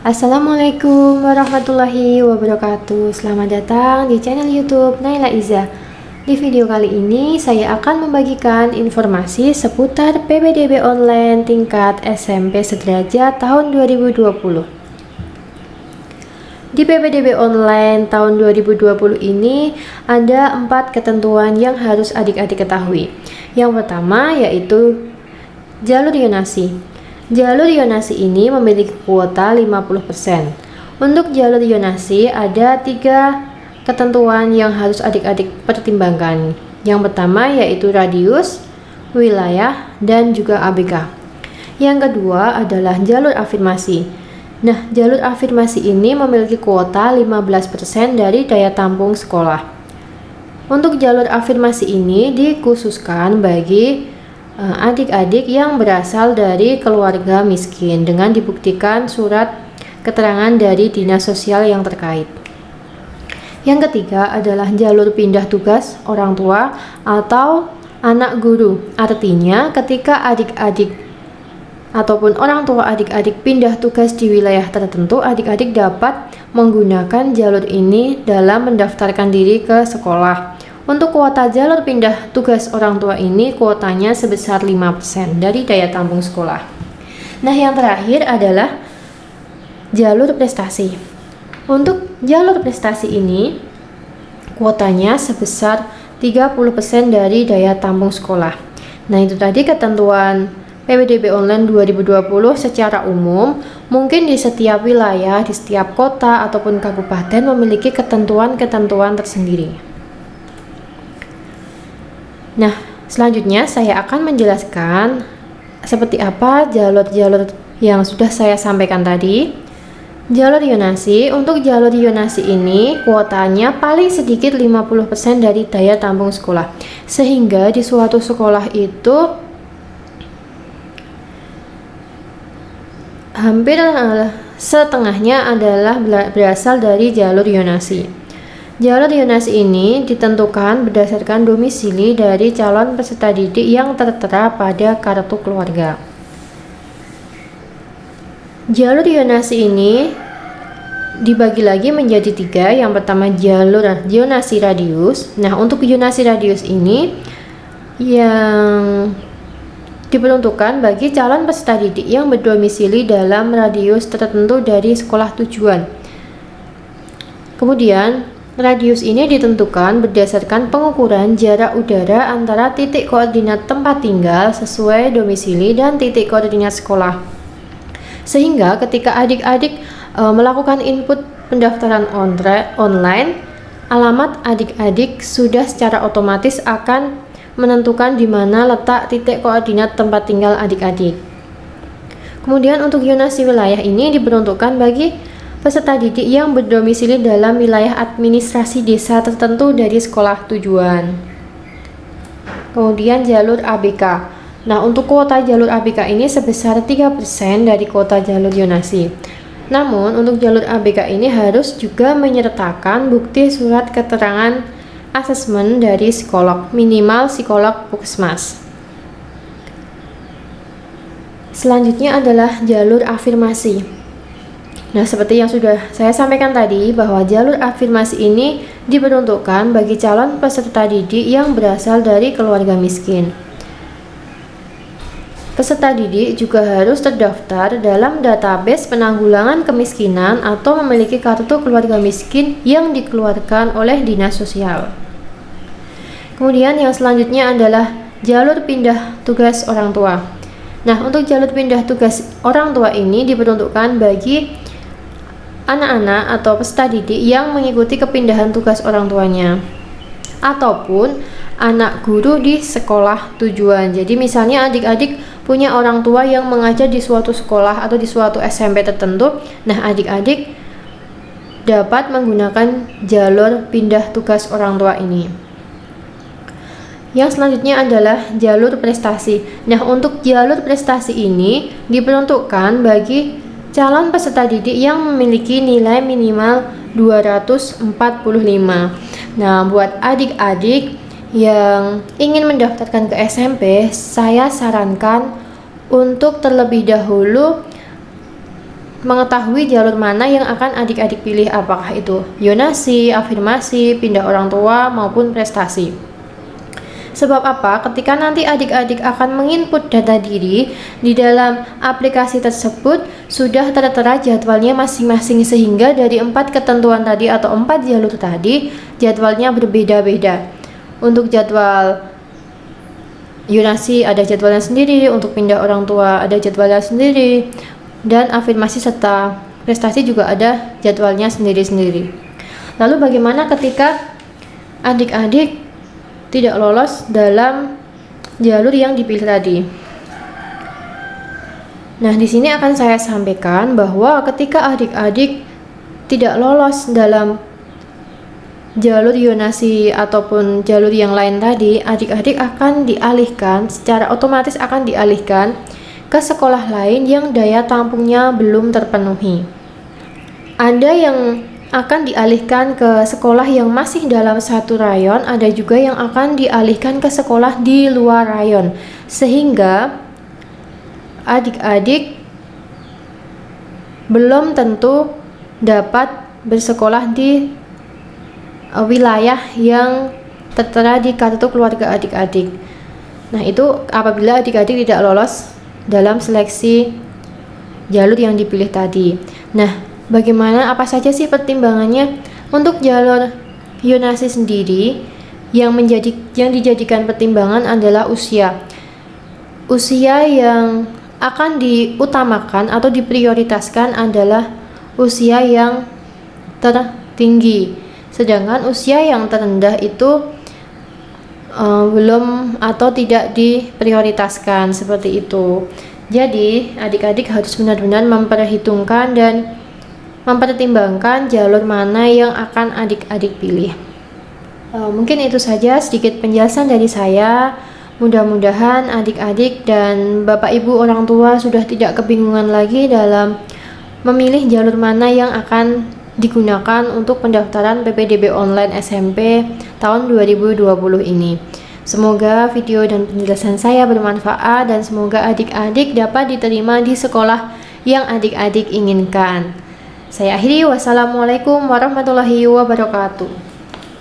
Assalamualaikum warahmatullahi wabarakatuh. Selamat datang di channel YouTube Naila Iza. Di video kali ini saya akan membagikan informasi seputar PPDB online tingkat SMP sederajat tahun 2020. Di PPDB online tahun 2020 ini ada 4 ketentuan yang harus adik-adik ketahui. Yang pertama yaitu jalur yonasi. Jalur yonasi ini memiliki kuota 50%. Untuk jalur yonasi ada 3 ketentuan yang harus adik-adik pertimbangkan. Yang pertama yaitu radius, wilayah, dan juga ABK. Yang kedua adalah jalur afirmasi. Nah, jalur afirmasi ini memiliki kuota 15% dari daya tampung sekolah. Untuk jalur afirmasi ini dikhususkan bagi adik-adik yang berasal dari keluarga miskin dengan dibuktikan surat keterangan dari dinas sosial yang terkait. Yang ketiga adalah jalur pindah tugas orang tua atau anak guru. Artinya ketika adik-adik ataupun orang tua adik-adik pindah tugas di wilayah tertentu, adik-adik dapat menggunakan jalur ini dalam mendaftarkan diri ke sekolah. Untuk kuota jalur pindah tugas orang tua ini kuotanya sebesar 5% dari daya tampung sekolah. Nah, yang terakhir adalah jalur prestasi. Untuk jalur prestasi ini kuotanya sebesar 30% dari daya tampung sekolah. Nah, itu tadi ketentuan PPDB online 2020 secara umum. Mungkin di setiap wilayah, di setiap kota ataupun kabupaten memiliki ketentuan-ketentuan tersendiri. Nah, selanjutnya saya akan menjelaskan seperti apa jalur-jalur yang sudah saya sampaikan tadi. Jalur yonasi, untuk jalur yonasi ini kuotanya paling sedikit 50% dari daya tampung sekolah. Sehingga di suatu sekolah itu hampir setengahnya adalah berasal dari jalur yonasi. Jalur yonasi ini ditentukan berdasarkan domisili dari calon peserta didik yang tertera pada kartu keluarga. Jalur yonasi ini dibagi lagi menjadi 3. Yang pertama jalur yonasi radius. Nah, untuk yonasi radius ini yang diperuntukkan bagi calon peserta didik yang berdomisili dalam radius tertentu dari sekolah tujuan. Kemudian radius ini ditentukan berdasarkan pengukuran jarak udara antara titik koordinat tempat tinggal sesuai domisili dan titik koordinat sekolah. Sehingga ketika adik-adik melakukan input pendaftaran online, alamat adik-adik sudah secara otomatis akan menentukan di mana letak titik koordinat tempat tinggal adik-adik. Kemudian untuk yonasi wilayah ini diperuntukkan bagi peserta didik yang berdomisili dalam wilayah administrasi desa tertentu dari sekolah tujuan. Kemudian jalur ABK. Nah, untuk kuota jalur ABK ini sebesar 3% dari kuota jalur yonasi. Namun, untuk jalur ABK ini harus juga menyertakan bukti surat keterangan asesmen dari psikolog, minimal psikolog puskesmas. Selanjutnya adalah jalur afirmasi. Nah, seperti yang sudah saya sampaikan tadi bahwa jalur afirmasi ini diperuntukkan bagi calon peserta didik yang berasal dari keluarga miskin. Peserta didik juga harus terdaftar dalam database penanggulangan kemiskinan atau memiliki kartu keluarga miskin yang dikeluarkan oleh dinas sosial. Kemudian yang selanjutnya adalah jalur pindah tugas orang tua. Nah, untuk jalur pindah tugas orang tua ini diperuntukkan bagi anak-anak atau peserta didik yang mengikuti kepindahan tugas orang tuanya ataupun anak guru di sekolah tujuan. Jadi misalnya adik-adik punya orang tua yang mengajar di suatu sekolah atau di suatu SMP tertentu. Nah, adik-adik dapat menggunakan jalur pindah tugas orang tua ini. Yang selanjutnya adalah jalur prestasi. Nah, untuk jalur prestasi ini diperuntukkan bagi calon peserta didik yang memiliki nilai minimal 245. Nah, buat adik-adik yang ingin mendaftarkan ke SMP, saya sarankan untuk terlebih dahulu mengetahui jalur mana yang akan adik-adik pilih, apakah itu yonasi, afirmasi, pindah orang tua, maupun prestasi. Sebab apa? Ketika nanti adik-adik akan menginput data diri di dalam aplikasi tersebut, sudah tertera jadwalnya masing-masing, sehingga dari 4 ketentuan tadi atau 4 jalur tadi, jadwalnya berbeda-beda. Untuk jadwal yonasi ada jadwalnya sendiri, untuk pindah orang tua ada jadwalnya sendiri, dan afirmasi serta prestasi juga ada jadwalnya sendiri-sendiri. Lalu bagaimana ketika adik-adik tidak lolos dalam jalur yang dipilih tadi? Nah, di sini akan saya sampaikan bahwa ketika adik-adik tidak lolos dalam jalur yonasi ataupun jalur yang lain tadi, adik-adik akan dialihkan, secara otomatis akan dialihkan ke sekolah lain yang daya tampungnya belum terpenuhi. Ada yang akan dialihkan ke sekolah yang masih dalam satu rayon, ada juga yang akan dialihkan ke sekolah di luar rayon, sehingga adik-adik belum tentu dapat bersekolah di wilayah yang tertera di kartu keluarga adik-adik. Nah, itu apabila adik-adik tidak lolos dalam seleksi jalur yang dipilih tadi. Nah, bagaimana, apa saja sih pertimbangannya? Untuk jalur yonasi sendiri yang dijadikan pertimbangan adalah usia. Usia yang akan diutamakan atau diprioritaskan adalah usia yang tertinggi, sedangkan usia yang terendah itu belum atau tidak diprioritaskan, seperti itu. Jadi adik-adik harus benar-benar memperhitungkan dan mempertimbangkan jalur mana yang akan adik-adik pilih. Mungkin itu saja sedikit penjelasan dari saya. Mudah-mudahan adik-adik dan bapak ibu orang tua sudah tidak kebingungan lagi dalam memilih jalur mana yang akan digunakan untuk pendaftaran PPDB online SMP tahun 2020 ini. Semoga video dan penjelasan saya bermanfaat dan semoga adik-adik dapat diterima di sekolah yang adik-adik inginkan. Saya akhiri, wassalamualaikum warahmatullahi wabarakatuh.